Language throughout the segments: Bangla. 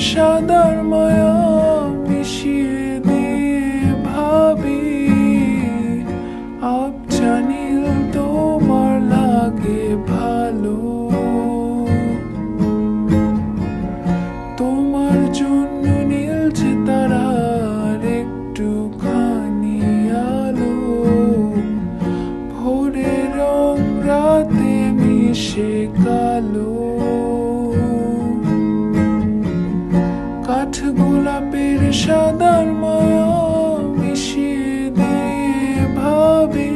সাদার মায়া মিশিয়ে দিয়ে ভাবি আবছা নীল তোমার লাগে ভালো। তোমার জন্য নীলছে তারার একটুখানি আলো, ভোরের রং রাতে মিশে কালো। কাঠ গোলাপের সাদার মায়া মিশিয়ে দিয়ে ভাবি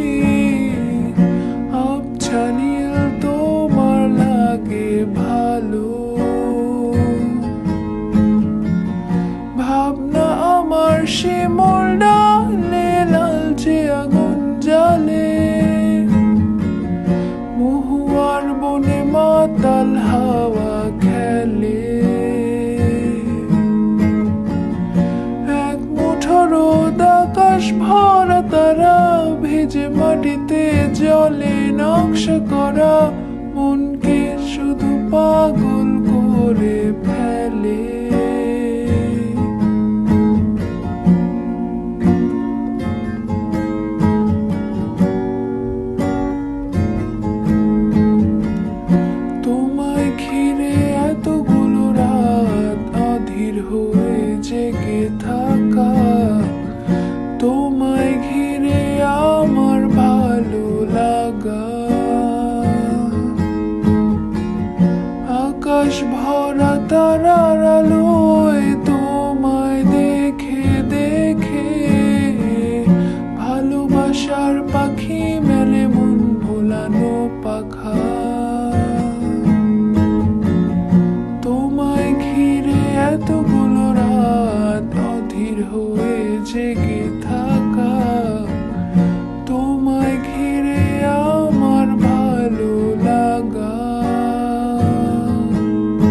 আবছা নীল তোমার লাগে ভালো। ভাবনা আমার শিমুল ডালে লালচে আগুন জ্বালে, মহুয়ার বনে মাতাল হাওয়া খেলে। এক মুঠো রোদ আকাশ ভরা তারা ভেজে মাটিতে জলে নকশা করা মনকে শুধু পাগল করে ফেলে। তোমায় ঘিরে এতগুলো রাত অধীর হয়ে জেগে থাকা, তোমায় ঘিরে আমার ভালো লাগা। আকাশ ভরা তারার আলোয় তোমায় দেখে দেখে ভালোবাসার পাখি মেলে মন ভোলানো পাখা। তোমায় ঘিরে এতগুলো রাত অধীর হয়ে জেগে